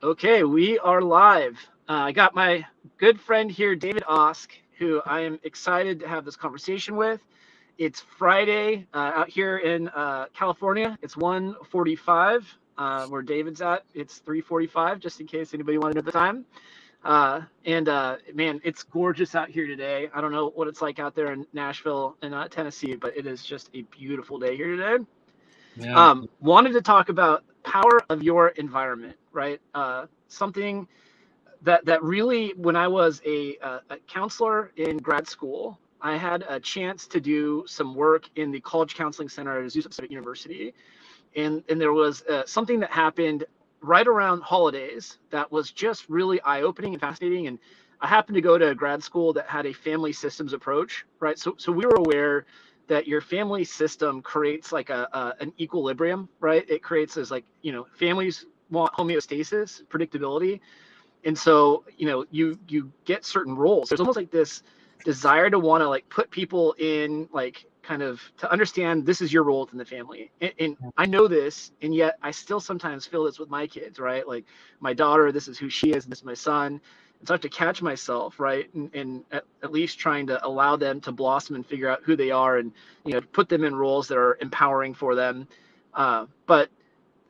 Okay, we are live. I got my good friend here, David Osk, who I am excited to have this conversation with. It's Friday out here in California. It's 1:45 where David's at. It's 3:45, just in case anybody wanted to know the time. And man, it's gorgeous out here today. I don't know what it's like out there in Nashville and Tennessee, but it is just a beautiful day here today. Yeah. Wanted to talk about power of your environment, right? Something that really, when I was a counselor in grad school, I had a chance to do some work in the College Counseling Center at Azusa Pacific University, and there was something that happened right around holidays that was just really eye-opening and fascinating. And I happened to go to a grad school that had a family systems approach, right? So we were aware that your family system creates like an equilibrium, right? It creates this, like, families want homeostasis, predictability, and so you get certain roles. There's almost like this desire to want to like put people in, like, kind of to understand this is your role within the family. And I know this, and yet I still sometimes feel this with my kids, right? Like my daughter, this is who she is, and this is my son. And so I have to catch myself, right? And at least trying to allow them to blossom and figure out who they are, and put them in roles that are empowering for them. But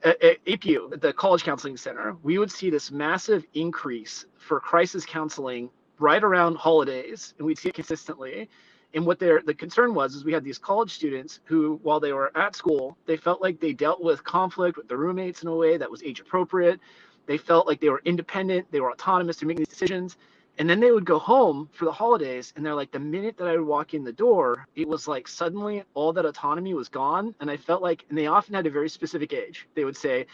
at APU, the College Counseling Center, we would see this massive increase for crisis counseling right around holidays, and we'd see it consistently. And what the concern was is we had these college students who, while they were at school, they felt like they dealt with conflict with their roommates in a way that was age appropriate. They felt like they were independent, they were autonomous to making these decisions. And then they would go home for the holidays, and they're like, the minute that I would walk in the door, it was like suddenly all that autonomy was gone. And I felt like, and they often had a very specific age. They would say,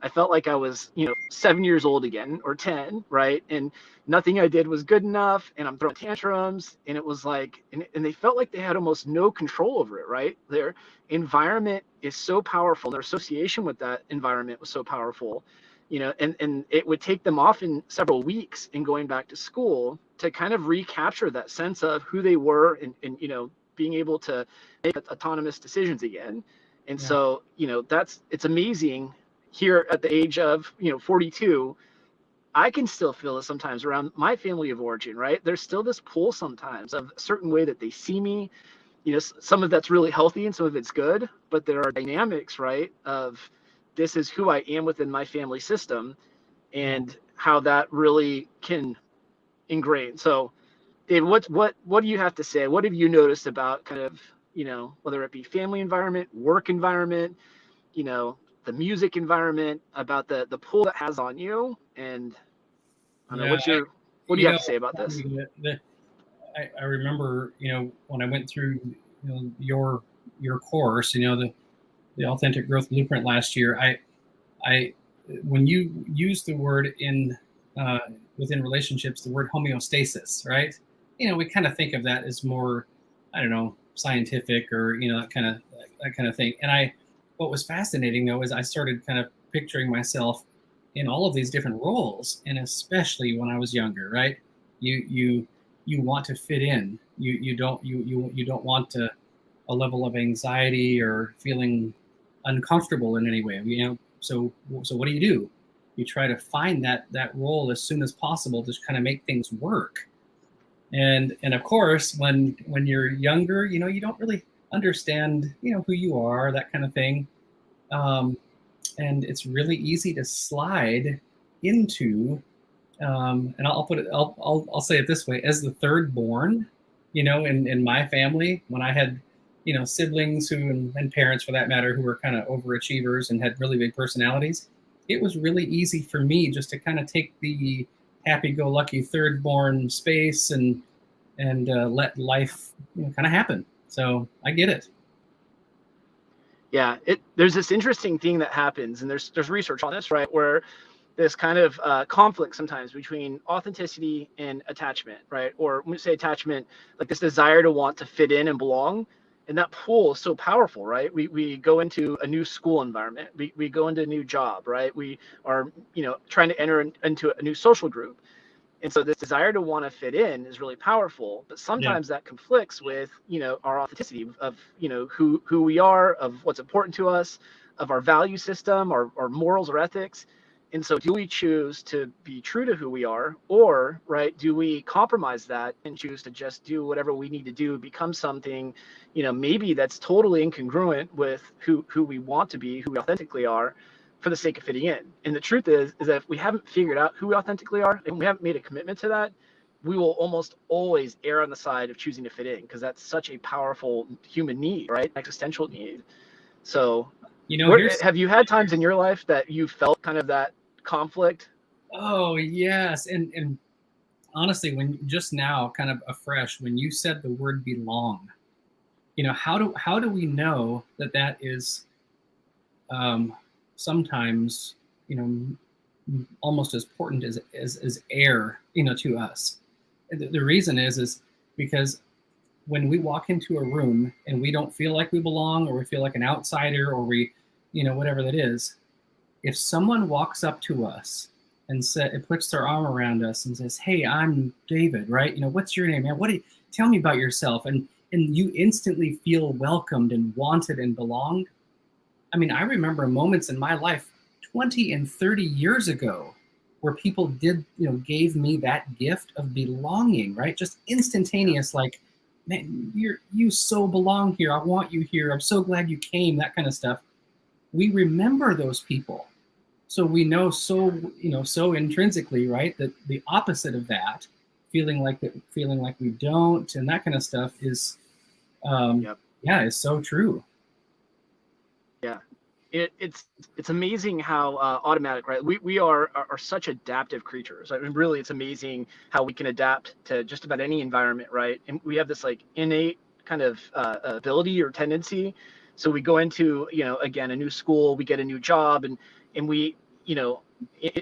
I felt like I was, 7 years old again, or 10, right? And nothing I did was good enough, and I'm throwing tantrums. And it was like, and they felt like they had almost no control over it, right? Their environment is so powerful. Their association with that environment was so powerful, and it would take them often several weeks in going back to school to kind of recapture that sense of who they were, and being able to make autonomous decisions again. And Yeah. so, it's amazing here at the age of, 42. I can still feel it sometimes around my family of origin, right? There's still this pull sometimes of a certain way that they see me. Some of that's really healthy and some of it's good, but there are dynamics, right, of this is who I am within my family system, Yeah. and how that really can ingrain. So, David, what do you have to say? What have you noticed about kind of, whether it be family environment, work environment, the music environment, about the pull that has on you? And I don't know, Yeah. what do you have to say about this? I remember, when I went through, your course, the Authentic Growth Blueprint last year. I when you use the word in within relationships, the word homeostasis, right? We kind of think of that as more, I don't know, scientific, or that kind of thing. And what was fascinating though is I started kind of picturing myself in all of these different roles, and especially when I was younger, right? You want to fit in. You don't want a level of anxiety or feeling uncomfortable in any way. So what do? You try to find that role as soon as possible to kind of make things work. And of course, when you're younger, you don't really understand, who you are, that kind of thing. Um, and it's really easy to slide into, and I'll put it, I'll say it this way: as the third born, in my family, when I had, siblings and parents for that matter, who were kind of overachievers and had really big personalities, it was really easy for me just to kind of take the happy-go-lucky third born space and let life, kind of happen. So I get it. Yeah, there's this interesting thing that happens, and there's research on this, right, where this kind of conflict sometimes between authenticity and attachment, right? Or when we say attachment, like this desire to want to fit in and belong, and that pull is so powerful, right? We go into a new school environment, we go into a new job, right? We are, trying to enter into a new social group. And so this desire to want to fit in is really powerful, but Yeah. sometimes that conflicts with, our authenticity of, who we are, of what's important to us, of our value system, our morals or ethics. And so do we choose to be true to who we are, or, right, do we compromise that and choose to just do whatever we need to do, become something, maybe that's totally incongruent with who we want to be, who we authentically are, for the sake of fitting in. And the truth is that if we haven't figured out who we authentically are and we haven't made a commitment to that, we will almost always err on the side of choosing to fit in, because that's such a powerful human need, right? Existential need. So, have you had times in your life that you felt kind of that conflict? Oh, yes. And honestly, when just now, kind of afresh, when you said the word belong, how do we know that is sometimes, almost as important as air, to us? The reason is because when we walk into a room and we don't feel like we belong, or we feel like an outsider, or we, whatever that is, if someone walks up to us and puts their arm around us and says, "Hey, I'm David," right? What's your name, man? Tell me about yourself, and you instantly feel welcomed and wanted and belonged. I mean, I remember moments in my life 20 and 30 years ago where people gave me that gift of belonging, right? Just instantaneous, like, man, you so belong here. I want you here. I'm so glad you came, that kind of stuff. We remember those people. So we know so intrinsically, right, that the opposite of that, feeling like we don't, and that kind of stuff is, is so true. Yeah, it's amazing how automatic, right? We are such adaptive creatures. I mean, really, it's amazing how we can adapt to just about any environment, right? And we have this like innate kind of ability or tendency. So we go into, again, a new school, we get a new job, and we,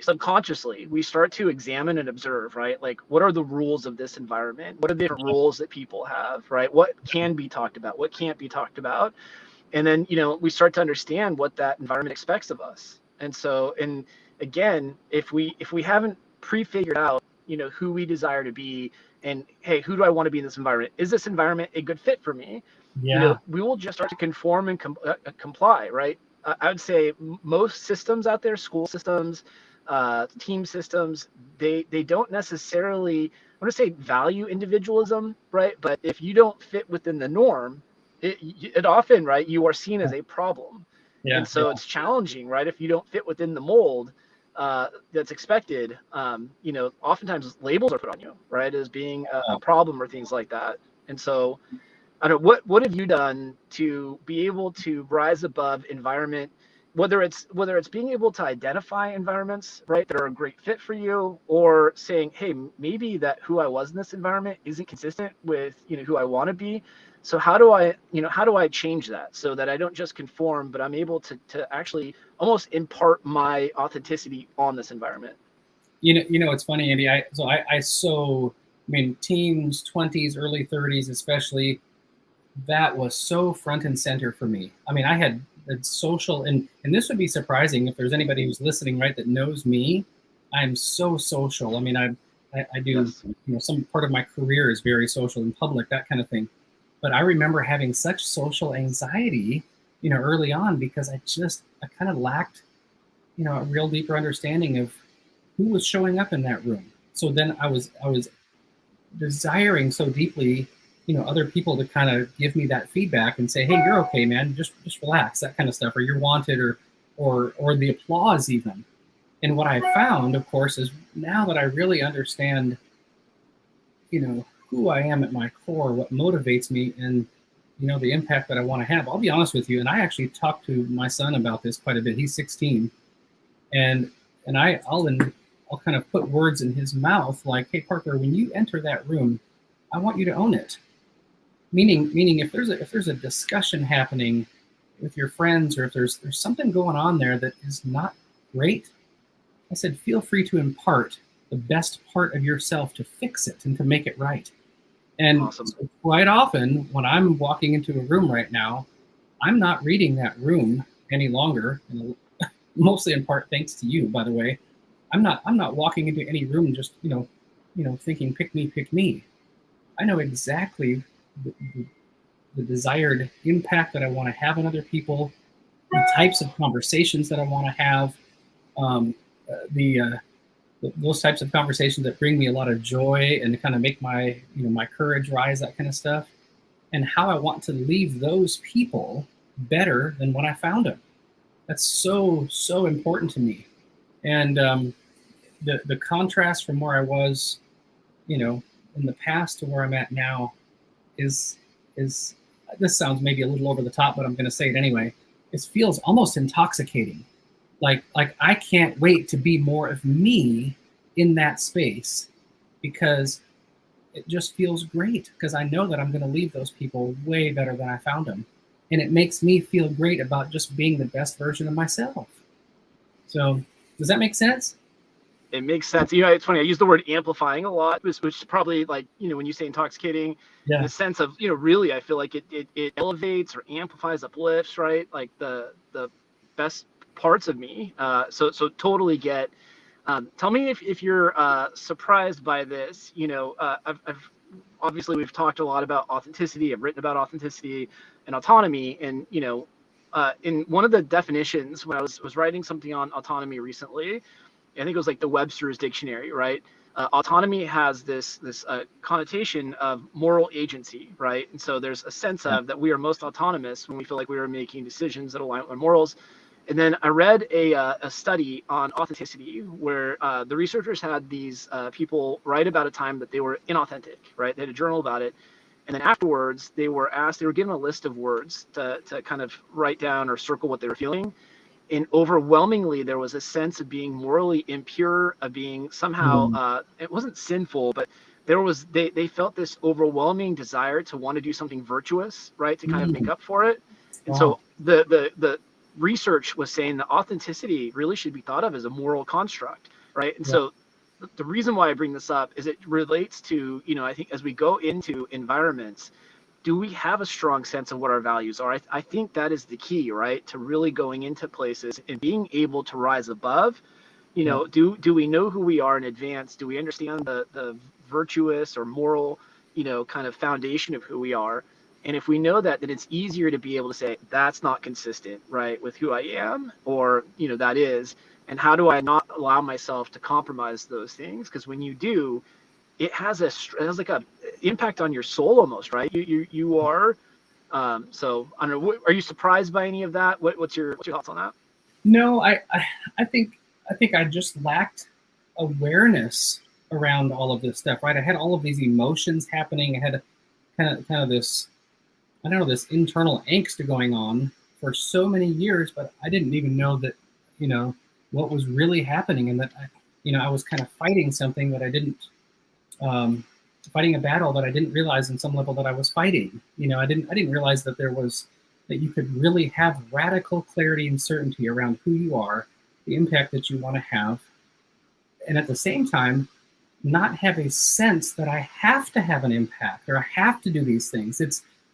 subconsciously we start to examine and observe, right? Like, what are the rules of this environment? What are the different rules that people have, right? What can be talked about? What can't be talked about? And then, we start to understand what that environment expects of us. And so, and again, if we haven't pre-figured out, who we desire to be, and hey, who do I want to be in this environment? Is this environment a good fit for me? Yeah. We will just start to conform and comply, right? I would say most systems out there, school systems, team systems, they don't necessarily, I want to say, value individualism, right? But if you don't fit within the norm, it often, right, you are seen as a problem. And so it's challenging, right? If you don't fit within the mold that's expected, oftentimes labels are put on you, right, as being a problem or things like that. And so, I don't know, what have you done to be able to rise above environment, whether it's being able to identify environments, right, that are a great fit for you, or saying, hey, maybe that who I was in this environment isn't consistent with, who I want to be. So how do I change that so that I don't just conform, but I'm able to actually almost impart my authenticity on this environment? It's funny, Andy. I mean, teens, 20s, early 30s, especially, that was so front and center for me. I mean, I had social, and this would be surprising if there's anybody who's listening, right, that knows me. I'm so social. I mean, I do, Yes. Some part of my career is very social in public, that kind of thing. But I remember having such social anxiety, early on, because I kind of lacked, a real deeper understanding of who was showing up in that room. So then I was desiring so deeply, other people to kind of give me that feedback and say, "Hey, you're okay, man. Just relax," that kind of stuff, or "You're wanted," or the applause even. And what I found, of course, is now that I really understand, who I am at my core, what motivates me, and the impact that I want to have. I'll be honest with you, and I actually talked to my son about this quite a bit. He's 16, and I'll kind of put words in his mouth like, "Hey, Parker, when you enter that room, I want you to own it." Meaning, if there's a discussion happening with your friends, or if there's something going on there that is not great, I said, feel free to impart the best part of yourself to fix it and to make it right. And Awesome. So quite often, when I'm walking into a room right now, I'm not reading that room any longer. Mostly in part thanks to you, by the way. I'm not walking into any room just thinking pick me. I know exactly the desired impact that I want to have on other people, the types of conversations that I want to have, those types of conversations that bring me a lot of joy and kind of make my my courage rise, that kind of stuff, and how I want to leave those people better than when I found them. That's so important to me. And the contrast from where I was, in the past to where I'm at now is this sounds maybe a little over the top, but I'm going to say it anyway. It feels almost intoxicating. Like I can't wait to be more of me in that space, because it just feels great, because I know that I'm going to leave those people way better than I found them. And it makes me feel great about just being the best version of myself. So does that make sense? It makes sense. It's funny. I use the word amplifying a lot, which is probably like, when you say intoxicating, Yeah. in the sense of, really, I feel like it elevates or amplifies, uplifts, right? Like the best parts of me. So totally get. Tell me if you're surprised by this. I've obviously we've talked a lot about authenticity. I've written about authenticity and autonomy, and in one of the definitions when I was writing something on autonomy recently, I think it was like the Webster's dictionary, right? Autonomy has this connotation of moral agency, right? And so there's a sense of that we are most autonomous when we feel like we are making decisions that align with our morals. And then I read a study on authenticity where the researchers had these people write about a time that they were inauthentic, right? They had a journal about it. And then afterwards, they were given a list of words to kind of write down or circle what they were feeling. And overwhelmingly, there was a sense of being morally impure, of being somehow, it wasn't sinful, but they felt this overwhelming desire to want to do something virtuous, right? To kind of make up for it. And so the research was saying that authenticity really should be thought of as a moral construct, right? And so the reason why I bring this up is it relates to, I think as we go into environments, do we have a strong sense of what our values are? I think that is the key, right? To really going into places and being able to rise above. Do we know who we are in advance? Do we understand the virtuous or moral, kind of foundation of who we are? And if we know that, then it's easier to be able to say, that's not consistent, right, with who I am, or, that is. And how do I not allow myself to compromise those things? Because when you do, it has like a impact on your soul almost, right? You are. So I don't know. Are you surprised by any of that? What's your thoughts on that? No, I think I just lacked awareness around all of this stuff, right? I had all of these emotions happening. I had kind of this, I don't know, this internal angst going on for so many years, but I didn't even know that, what was really happening, and that I was kind of fighting something that I didn't, fighting a battle that I didn't realize in some level that I was fighting. I didn't realize that that you could really have radical clarity and certainty around who you are, the impact that you want to have, and at the same time, not have a sense that I have to have an impact or I have to do these things.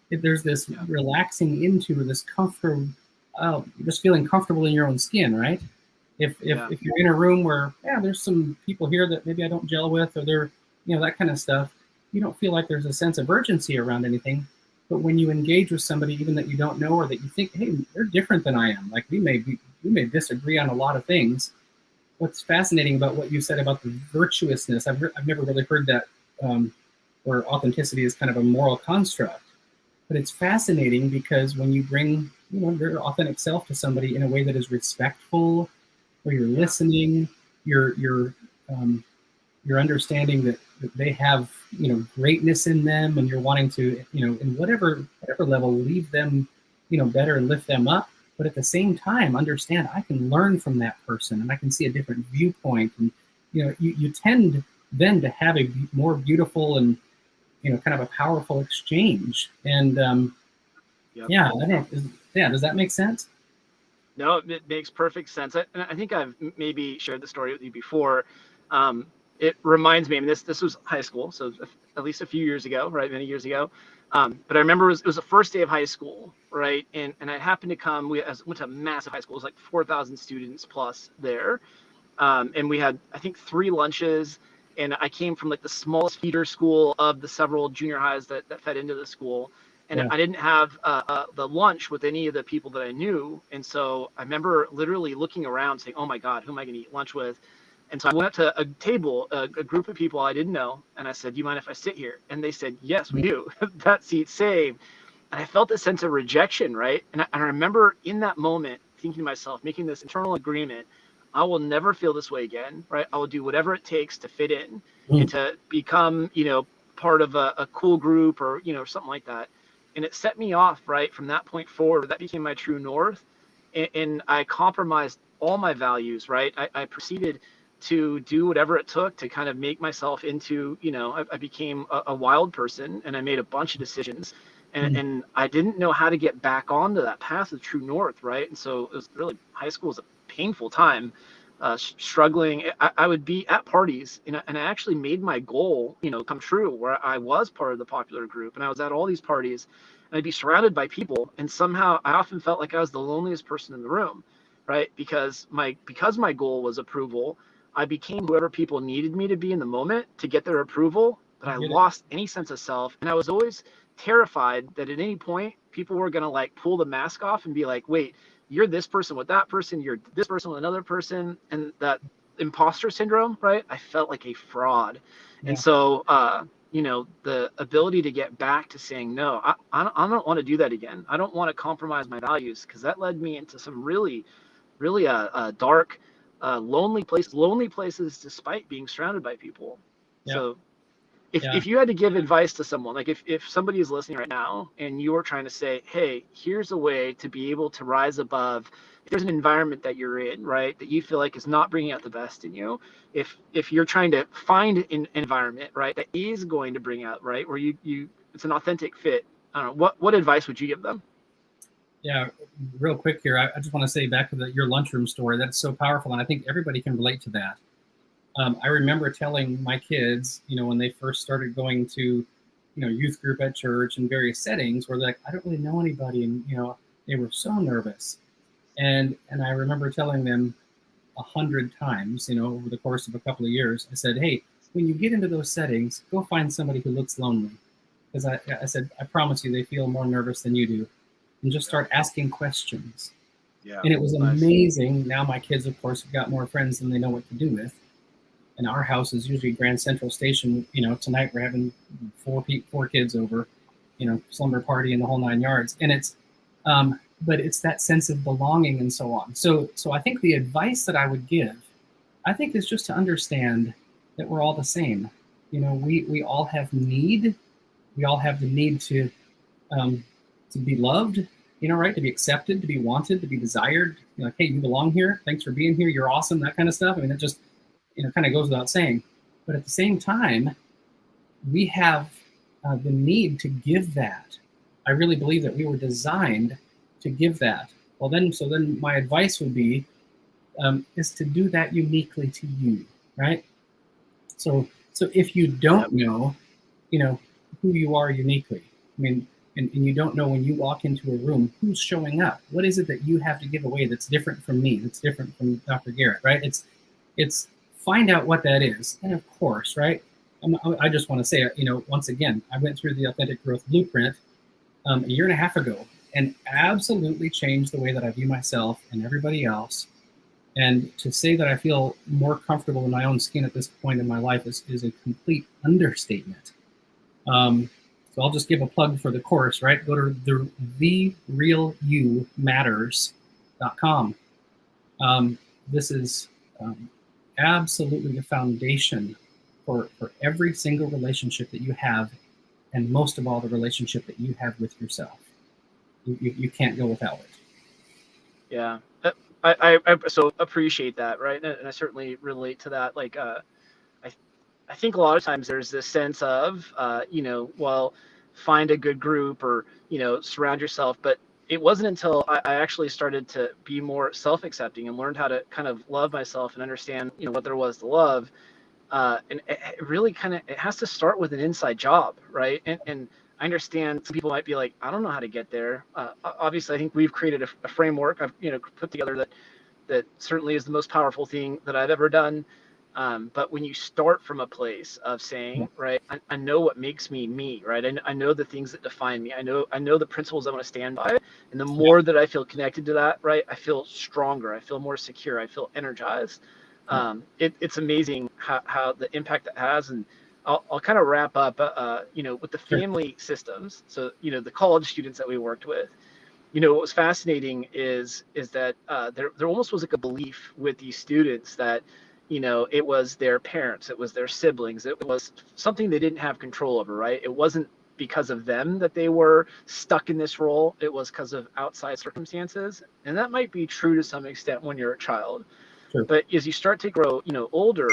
There's this relaxing into this comfort, just feeling comfortable in your own skin, right? If you're in a room where there's some people here that maybe I don't gel with, or they're that kind of stuff, you don't feel like there's a sense of urgency around anything. But when you engage with somebody, even that you don't know, or that you think, hey, they're different than I am, like we may disagree on a lot of things. What's fascinating about what you said about the virtuousness, I've never really heard that, where authenticity is kind of a moral construct. But it's fascinating because when you bring your authentic self to somebody in a way that is respectful, where you're listening, you're understanding that they have greatness in them, and you're wanting to in whatever level leave them better and lift them up, but at the same time understand I can learn from that person and I can see a different viewpoint, and you tend then to have a more beautiful and kind of a powerful exchange. And I don't know, does that make sense? No, it makes perfect sense. I think I've maybe shared the story with you before. It reminds me, I mean, this was high school, so at least a few years ago, right? Many years ago. But I remember it was the first day of high school, right? And I happened to come, we went to a massive high school. It was like 4,000 students plus there. And we had, I think, 3 lunches. And I came from like the smallest feeder school of the several junior highs that fed into the school. and I didn't have the lunch with any of the people that I knew. And so I remember literally looking around saying, oh my God, who am I going to eat lunch with? And so I went up to a table, a group of people I didn't know. And I said, do you mind if I sit here? And they said, yes, we do. That seat saved. And I felt a sense of rejection, right? And I remember in that moment thinking to myself, making this internal agreement, I will never feel this way again, right? I will do whatever it takes to fit in and to become, part of a cool group or, something like that. And it set me off, right? From that point forward, that became my true north. And I compromised all my values, right? I proceeded to do whatever it took to kind of make myself into, I became a wild person, and I made a bunch of decisions. And I didn't know how to get back onto that path of true north, right? And so it was really, high school was a painful time, struggling. I would be at parties, and I actually made my goal, come true, where I was part of the popular group, and I was at all these parties, and I'd be surrounded by people, and somehow I often felt like I was the loneliest person in the room, right? Because my goal was approval, I became whoever people needed me to be in the moment to get their approval, but I lost any sense of self, and I was always terrified that at any point people were going to like pull the mask off and be like, wait, you're this person with that person, you're this person with another person, and that imposter syndrome, right? I felt like a fraud. And so the ability to get back to saying no, I don't want to do that again. I don't want to compromise my values, because that led me into some really dark, lonely places despite being surrounded by people. So if you had to give advice to someone, like if somebody is listening right now and you are trying to say, hey, here's a way to be able to rise above, if there's an environment that you're in, right, that you feel like is not bringing out the best in you, if you're trying to find an environment, right, that is going to bring out, right, where you it's an authentic fit, I don't know, what advice would you give them? Yeah, real quick here, I just want to say back to your lunchroom story. That's so powerful, and I think everybody can relate to that. I remember telling my kids, when they first started going to, youth group at church and various settings, where they're like, I don't really know anybody, and they were so nervous. And I remember telling them 100 times, over the course of a couple of years, I said, hey, when you get into those settings, go find somebody who looks lonely, because I said, I promise you, they feel more nervous than you do, and just start asking questions. Yeah, and it was amazing. Now my kids, of course, have got more friends than they know what to do with. And our house is usually Grand Central Station. Tonight we're having four kids over, slumber party and the whole 9 yards. And it's, but it's that sense of belonging and so on. So I think the advice that I would give, I think, is just to understand that we're all the same. We all have need. We all have the need to be loved, right? To be accepted, to be wanted, to be desired. Like, hey, you belong here. Thanks for being here. You're awesome. That kind of stuff. I mean, it just, kind of goes without saying. But at the same time, we have the need to give that. I really believe that we were designed to give that. Well, then my advice would be is to do that uniquely to you, right? So if you don't know, who you are uniquely, I mean, and you don't know when you walk into a room who's showing up. What is it that you have to give away that's different from me, that's different from Dr. Garrett, right? It's find out what that is. And of course, right, I just want to say, once again, I went through the Authentic Growth Blueprint a year and a half ago, and absolutely changed the way that I view myself and everybody else. And to say that I feel more comfortable in my own skin at this point in my life is a complete understatement. So I'll just give a plug for the course, right? Go to therealyoumatters.com. This is absolutely the foundation for every single relationship that you have, and most of all, the relationship that you have with yourself. You can't go without it. Yeah, I so appreciate that, right? And I certainly relate to that. Like, I think a lot of times there's this sense of, well, find a good group or, surround yourself. But it wasn't until I actually started to be more self-accepting and learned how to kind of love myself and understand, what there was to love. And it really it has to start with an inside job, right? And I understand some people might be like, I don't know how to get there. Obviously, I think we've created a framework I've, put together that certainly is the most powerful thing that I've ever done. But when you start from a place of saying, right, I know what makes me me, right? I know the things that define me. I know the principles I want to stand by. And the more that I feel connected to that, right, I feel stronger. I feel more secure. I feel energized. It's amazing how the impact that has. And I'll kind of wrap up, with the Sure. family systems. So, the college students that we worked with, what was fascinating is that there almost was like a belief with these students that it was their parents, it was their siblings, it was something they didn't have control over, right? It wasn't because of them that they were stuck in this role, it was because of outside circumstances. And that might be true to some extent when you're a child, Sure. but as you start to grow, older,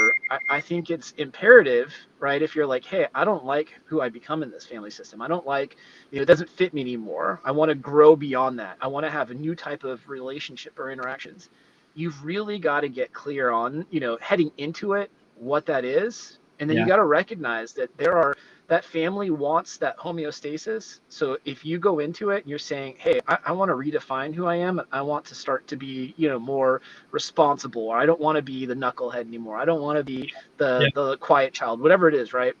I think it's imperative, right? If you're like, hey, I don't like who I become in this family system. I don't like, it doesn't fit me anymore. I want to grow beyond that. I want to have a new type of relationship or interactions. You've really got to get clear on, heading into it, what that is. And then you Yeah. got to recognize that that family wants that homeostasis. So if you go into it and you're saying, hey, I want to redefine who I am. I want to start to be, more responsible, or I don't want to be the knucklehead anymore. I don't want to be Yeah. the quiet child, whatever it is, right?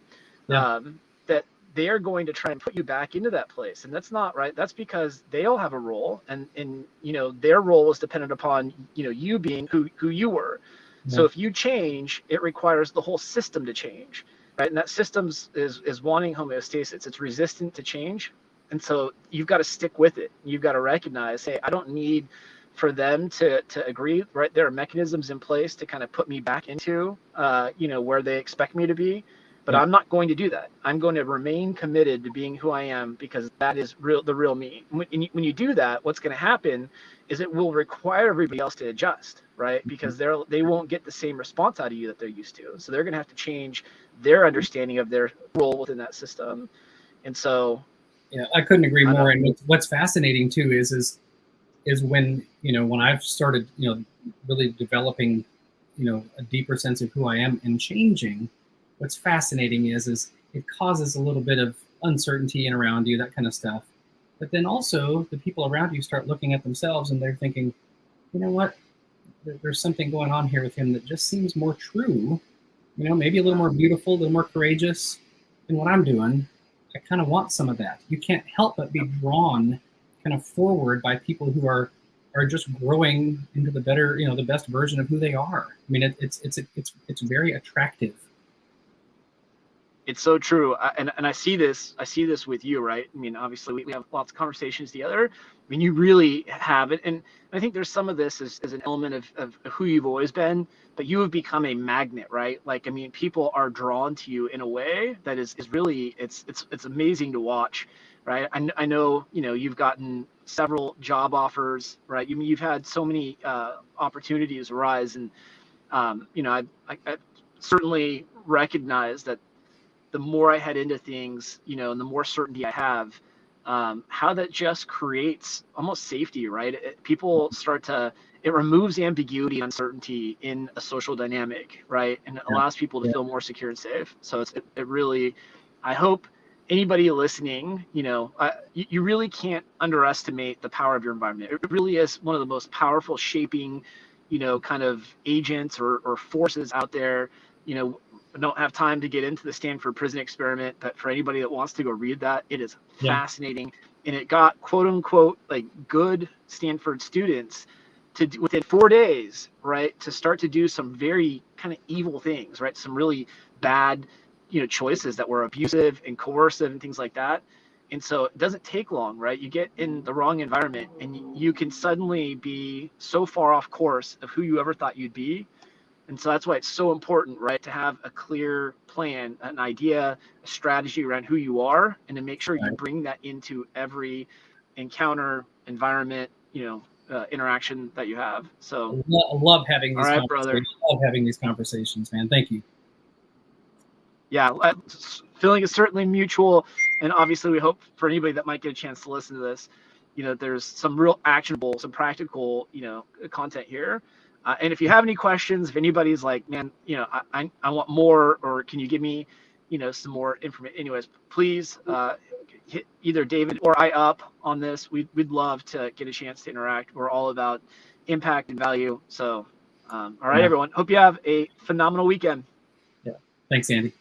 Yeah. That they are going to try and put you back into that place. And that's not right. That's because they all have a role, and their role is dependent upon, you being who you were. Yeah. So if you change, it requires the whole system to change, right? And that system is wanting homeostasis. It's resistant to change. And so you've got to stick with it. You've got to recognize, hey, I don't need for them to agree, right? There are mechanisms in place to kind of put me back into, where they expect me to be. But Yeah. I'm not going to do that. I'm going to remain committed to being who I am, because that is the real me. When you do that, what's going to happen is it will require everybody else to adjust, right? Because they won't get the same response out of you that they're used to. So they're going to have to change their understanding of their role within that system. And so, Yeah, I couldn't agree I more. know. And what's fascinating too is when when I've started really developing a deeper sense of who I am and changing. What's fascinating is it causes a little bit of uncertainty in around you, that kind of stuff. But then also the people around you start looking at themselves and they're thinking, you know what, there's something going on here with him that just seems more true. Maybe a little more beautiful, a little more courageous than what I'm doing. I kind of want some of that. You can't help but be drawn kind of forward by people who are just growing into the better, the best version of who they are. I mean, it's very attractive. It's so true. And I see this with you, right? I mean, obviously we have lots of conversations together. I mean, you really have it. And I think there's some of this as an element of who you've always been, but you have become a magnet, right? Like, I mean, people are drawn to you in a way that is really, it's amazing to watch, right? I know, you've gotten several job offers, right? You've had so many opportunities arise. And, I certainly recognize that the more I head into things, and the more certainty I have, how that just creates almost safety, right? People start to, it removes ambiguity and uncertainty in a social dynamic, right? And it Yeah. allows people to Yeah. feel more secure and safe. So it really, I hope anybody listening, you really can't underestimate the power of your environment. It really is one of the most powerful shaping, kind of agents or forces out there. I don't have time to get into the Stanford prison experiment, but for anybody that wants to go read that, it is Yeah. fascinating. And it got quote unquote like good Stanford students to within 4 days, right, to start to do some very kind of evil things, right? Some really bad, choices that were abusive and coercive and things like that. And so it doesn't take long, right? You get in the wrong environment and you can suddenly be so far off course of who you ever thought you'd be. And so that's why it's so important, right, to have a clear plan, an idea, a strategy around who you are, and to make sure you Right. bring that into every encounter, environment, interaction that you have. So, I love having all these right, brother. conversations. I love having these conversations, man. Thank you. Yeah, feeling is certainly mutual. And obviously, we hope for anybody that might get a chance to listen to this, there's some real actionable, some practical, content here. And if you have any questions, if anybody's like, man, I want more, or can you give me, some more information? Anyways, please hit either David or I up on this. We'd love to get a chance to interact. We're all about impact and value. So All right, everyone. Hope you have a phenomenal weekend. Yeah. Thanks, Andy.